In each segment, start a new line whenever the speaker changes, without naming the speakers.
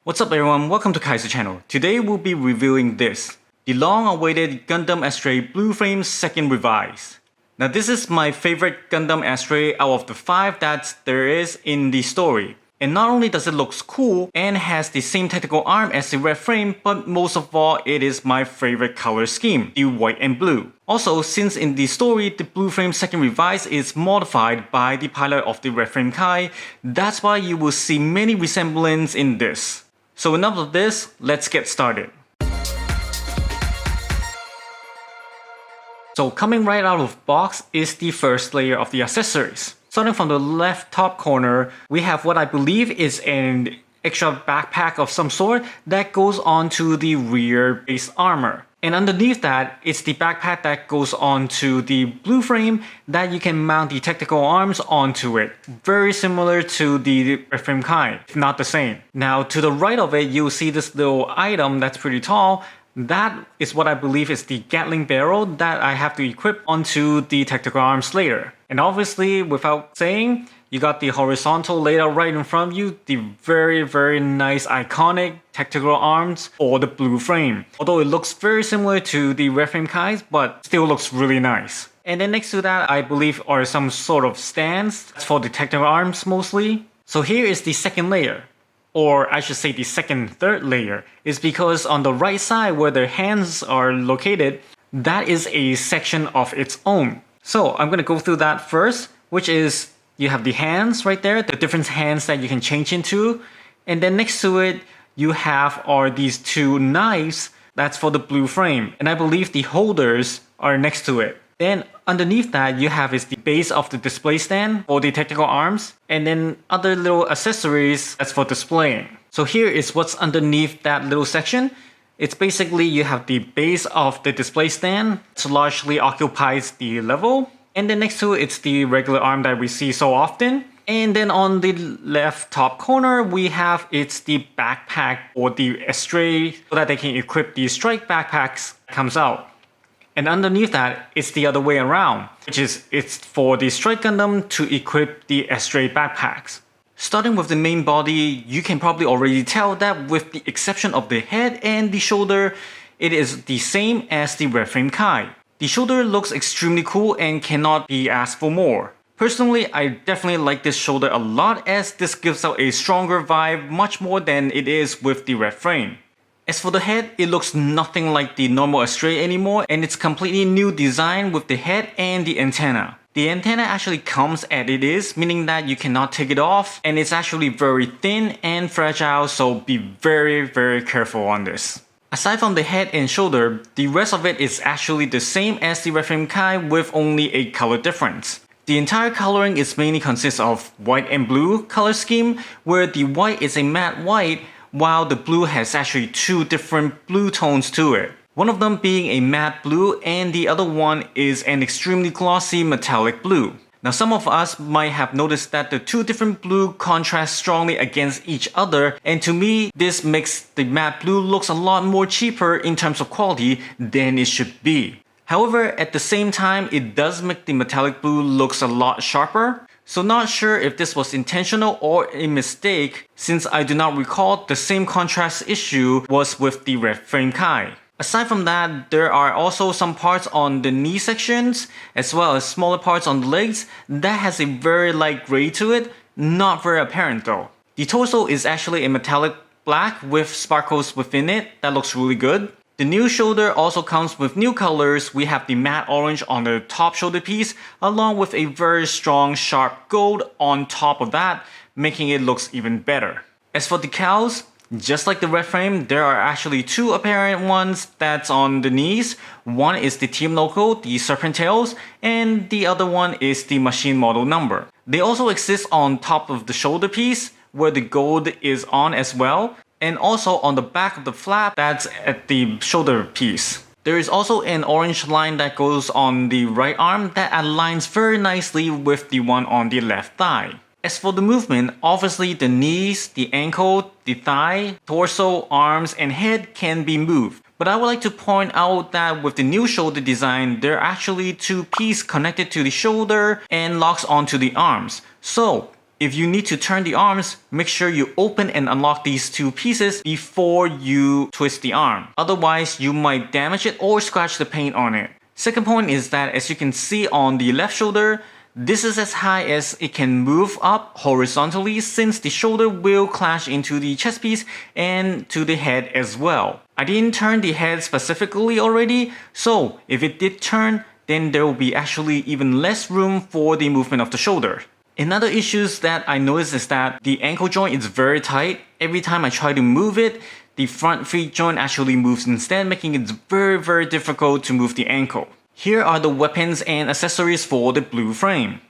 What's up everyone, welcome to Kaiser channel. Today we'll be reviewing this, the long-awaited Gundam Astray Blue Frame second revise. Now this is my favorite Gundam Astray out of the 5 that there is in the story. And not only does it look cool and has the same technical arm as the red frame, but most of all it is my favorite color scheme, the white and blue. Also, since in the story the Blue Frame second revise is modified by the pilot of the red frame Kai, that's why you will see many resemblance in this. So enough of this, let's get started. So coming right out of box is the first layer of the accessories. Starting from the left top corner, we have what I believe is an extra backpack of some sort that goes onto the rear base armor. And underneath that, it's the backpack that goes onto the blue frame that you can mount the technical arms onto it. Very similar to the red frame Kai, if not the same. Now to the right of it, you'll see this little item that's pretty tall. That is what I believe is the Gatling barrel that I have to equip onto the technical arms later. And obviously, without saying, you got the horizontal laid out right in front of you, the very nice iconic technical arms for the blue frame. Although it looks very similar to the red frame Kai's, but still looks really nice. And then next to that, I believe are some sort of stands. That's for the technical arms mostly. So here is the second layer. Or I should say the third layer, is because on the right side where their hands are located, that is a section of its own. So I'm going to go through that first, which is you have the hands right there, the different hands that you can change into. And then next to it, you have are these two knives, that's for the blue frame. And I believe the holders are next to it. Then underneath that, you have is the base of the display stand for the technical arms, and then other little accessories that's for displaying. So here is what's underneath that little section. It's basically you have the base of the display stand, which largely occupies the level, and then next to it, it's the regular arm that we see so often. And then on the left top corner, we have it's the backpack or the Astray so that they can equip the strike backpacks that comes out. And underneath that, it's the other way around, which is it's for the Strike Gundam to equip the Astray backpacks. Starting with the main body, you can probably already tell that with the exception of the head and the shoulder, it is the same as the red frame Kai. The shoulder looks extremely cool and cannot be asked for more. Personally, I definitely like this shoulder a lot as this gives out a stronger vibe much more than it is with the red frame. As for the head, it looks nothing like the normal Astray anymore, and it's completely new design with the head and the antenna. The antenna actually comes as it is, meaning that you cannot take it off, and it's actually very thin and fragile, so be very careful on this. Aside from the head and shoulder, the rest of it is actually the same as the red frame Kai with only a color difference. The entire coloring is mainly consists of white and blue color scheme, where the white is a matte white, while the blue has actually two different blue tones to it. One of them being a matte blue and the other one is an extremely glossy metallic blue. Now some of us might have noticed that the two different blue contrast strongly against each other, and to me this makes the matte blue looks a lot more cheaper in terms of quality than it should be. However, at the same time it does make the metallic blue looks a lot sharper. So not sure if this was intentional or a mistake, since I do not recall the same contrast issue was with the red frame Kai. Aside from that, there are also some parts on the knee sections, as well as smaller parts on the legs that has a very light gray to it, not very apparent though. The torso is actually a metallic black with sparkles within it that looks really good. The new shoulder also comes with new colors. We have the matte orange on the top shoulder piece, along with a very strong sharp gold on top of that, making it looks even better. As for decals, just like the red frame, there are actually two apparent ones that's on the knees. One is the team logo, the serpent tails, and the other one is the machine model number. They also exist on top of the shoulder piece, where the gold is on as well, and also on the back of the flap that's at the shoulder piece. There is also an orange line that goes on the right arm that aligns very nicely with the one on the left thigh. As for the movement, obviously the knees, the ankle, the thigh, torso, arms, and head can be moved. But I would like to point out that with the new shoulder design, there are actually two pieces connected to the shoulder and locks onto the arms. So If you need to turn the arms, make sure you open and unlock these two pieces before you twist the arm. Otherwise, you might damage it or scratch the paint on it. Second point is that as you can see on the left shoulder, this is as high as it can move up horizontally since the shoulder will clash into the chest piece and to the head as well. I didn't turn the head specifically already, so if it did turn, then there will be actually even less room for the movement of the shoulder. Another issue that I noticed is that the ankle joint is very tight. Every time I try to move it, the front feet joint actually moves instead, making it very difficult to move the ankle. Here are the weapons and accessories for the blue frame.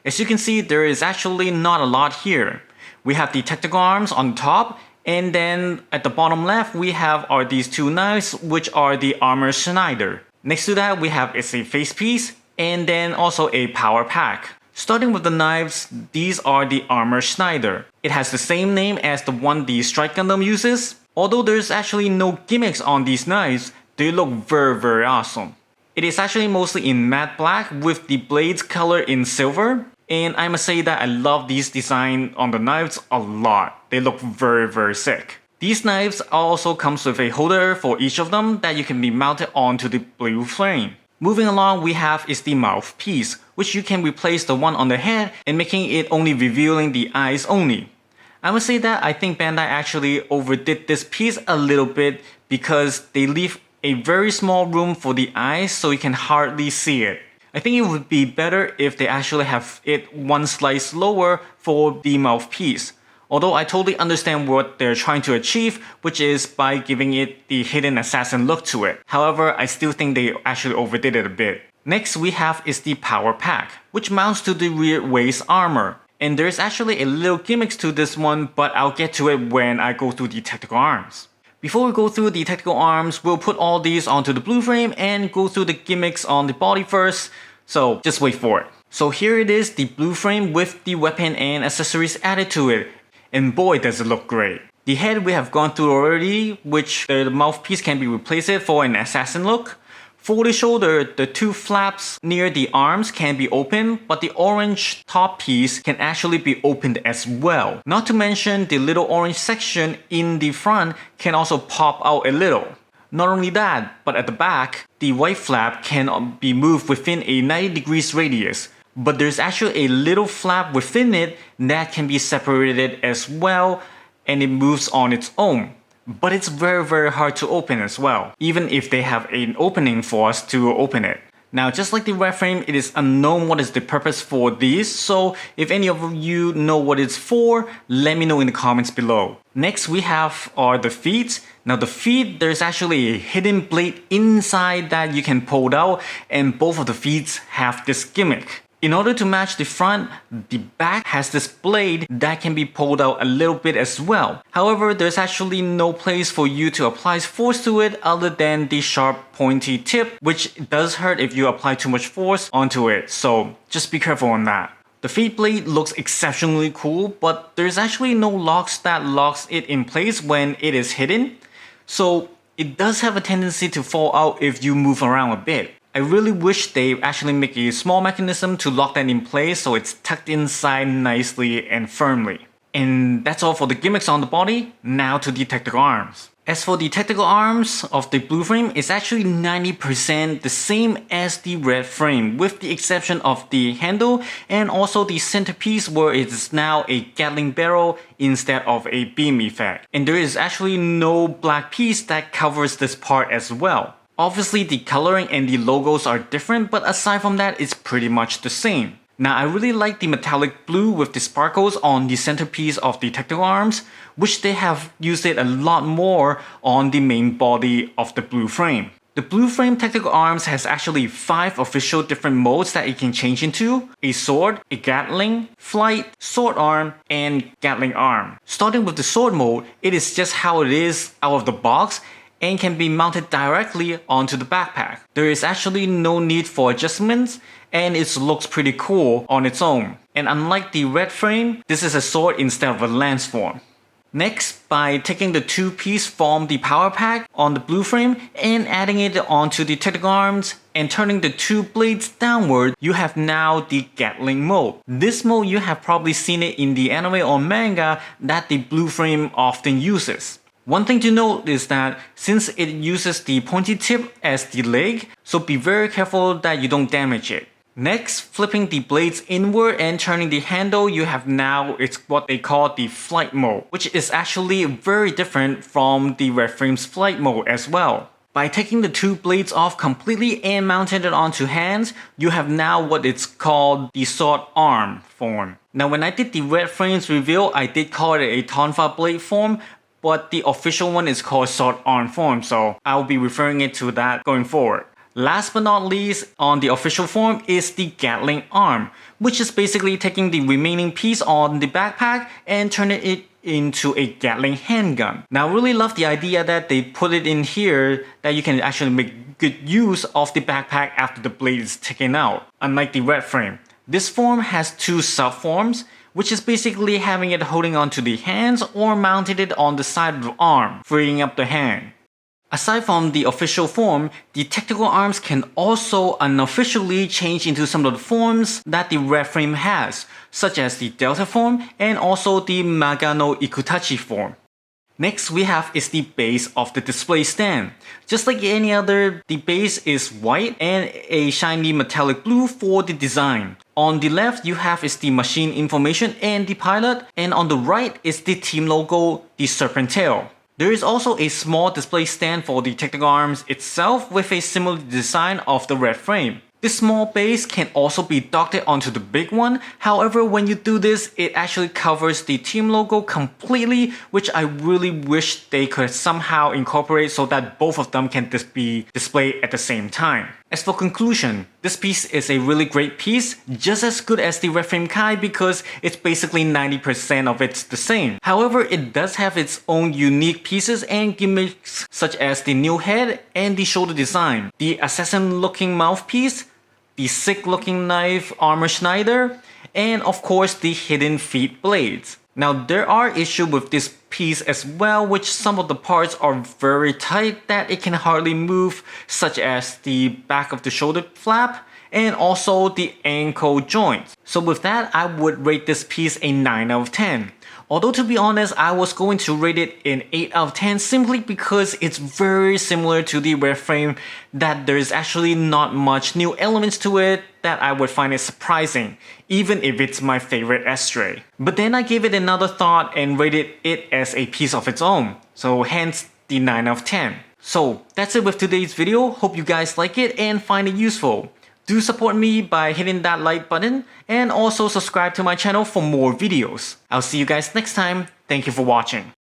As you can see, there is actually not a lot here. We have the tactical arms on top, and then at the bottom left, we have these two knives, which are the Armorschneider. Next to that, we have a face piece, and then also a power pack. Starting with the knives, these are the Armorschneider. It has the same name as the one the Strike Gundam uses. Although there's actually no gimmicks on these knives, they look very awesome. It is actually mostly in matte black with the blades color in silver. And I must say that I love these design on the knives a lot. They look very sick. These knives also comes with a holder for each of them that you can be mounted onto the blue frame. Moving along, we have is the mouthpiece, which you can replace the one on the head and making it only revealing the eyes only. I must say that I think Bandai actually overdid this piece a little bit because they leave a very small room for the eyes so you can hardly see it. I think it would be better if they actually have it one slice lower for the mouthpiece. Although I totally understand what they're trying to achieve, which is by giving it the hidden assassin look to it. However, I still think they actually overdid it a bit. Next we have is the power pack, which mounts to the rear waist armor. And there's actually a little gimmicks to this one, but I'll get to it when I go through the tactical arms. Before we go through the tactical arms, we'll put all these onto the blue frame and go through the gimmicks on the body first, so just wait for it. So here it is, the blue frame with the weapon and accessories added to it. And boy does it look great. The head we have gone through already, which the mouthpiece can be replaced for an assassin look. For the shoulder, the two flaps near the arms can be opened, but the orange top piece can actually be opened as well. Not to mention the little orange section in the front can also pop out a little. Not only that, but at the back, the white flap can be moved within a 90 degrees radius. But there's actually a little flap within it that can be separated as well, and it moves on its own. But it's very hard to open as well, even if they have an opening for us to open it. Now, just like the red frame, it is unknown what is the purpose for these, so if any of you know what it's for, let me know in the comments below. Next we have the feet. Now the feet, there's actually a hidden blade inside that you can pull out, and both of the feet have this gimmick. In order to match the front, the back has this blade that can be pulled out a little bit as well. However, there's actually no place for you to apply force to it other than the sharp pointy tip, which does hurt if you apply too much force onto it, so just be careful on that. The feet blade looks exceptionally cool, but there's actually no locks that locks it in place when it is hidden, so it does have a tendency to fall out if you move around a bit. I really wish they actually make a small mechanism to lock that in place so it's tucked inside nicely and firmly. And that's all for the gimmicks on the body. Now to the tactical arms. As for the tactical arms of the blue frame, it's actually 90% the same as the red frame, with the exception of the handle and also the centerpiece where it is now a Gatling barrel instead of a beam effect. And there is actually no black piece that covers this part as well. Obviously the coloring and the logos are different, but aside from that, it's pretty much the same. Now I really like the metallic blue with the sparkles on the centerpiece of the tactical arms, which they have used it a lot more on the main body of the blue frame. The blue frame tactical arms has actually 5 official different modes that it can change into: a sword, a Gatling, flight, sword arm, and Gatling arm. Starting with the sword mode, it is just how it is out of the box and can be mounted directly onto the backpack. There is actually no need for adjustments, and it looks pretty cool on its own. And unlike the red frame, this is a sword instead of a lance form. Next, by taking the two-piece from the power pack on the blue frame and adding it onto the technical arms and turning the two blades downward, you have now the Gatling Mode. This mode, you have probably seen it in the anime or manga that the blue frame often uses. One thing to note is that since it uses the pointy tip as the leg, so be very careful that you don't damage it. Next, flipping the blades inward and turning the handle, you have now it's what they call the flight mode, which is actually very different from the red frame's flight mode as well. By taking the two blades off completely and mounting it onto hands, you have now what it's called the sword arm form. Now when I did the red frame's reveal, I did call it a tonfa blade form, but the official one is called sword arm form, so I'll be referring it to that going forward. Last but not least, on the official form is the Gatling Arm, which is basically taking the remaining piece on the backpack and turning it into a Gatling handgun. Now I really love the idea that they put it in here that you can actually make good use of the backpack after the blade is taken out, unlike the red frame. This form has two subforms, which is basically having it holding onto the hands or mounted it on the side of the arm, freeing up the hand. Aside from the official form, the technical arms can also unofficially change into some of the forms that the red frame has, such as the Delta form and also the Magano Ikutachi form. Next we have is the base of the display stand. Just like any other, the base is white and a shiny metallic blue for the design. On the left you have is the machine information and the pilot, and on the right is the team logo, the serpent tail. There is also a small display stand for the technical arms itself with a similar design of the red frame. This small base can also be docked onto the big one, however when you do this, it actually covers the team logo completely, which I really wish they could somehow incorporate so that both of them can be displayed at the same time. As for conclusion, this piece is a really great piece, just as good as the red frame Kai because it's basically 90% of it's the same. However, it does have its own unique pieces and gimmicks such as the new head and the shoulder design, the assassin looking mouthpiece, the sick looking knife Armorschneider, and of course the hidden feet blades. Now there are issues with this piece as well, which some of the parts are very tight that it can hardly move, such as the back of the shoulder flap and also the ankle joints. So with that, I would rate this piece a 9 out of 10. Although to be honest, I was going to rate it an 8 out of 10 simply because it's very similar to the red frame, that there's actually not much new elements to it that I would find it surprising, even if it's my favorite Astray. But then I gave it another thought and rated it as a piece of its own, so hence the 9 out of 10. So that's it with today's video. Hope you guys like it and find it useful. Do support me by hitting that like button and also subscribe to my channel for more videos. I'll see you guys next time. Thank you for watching.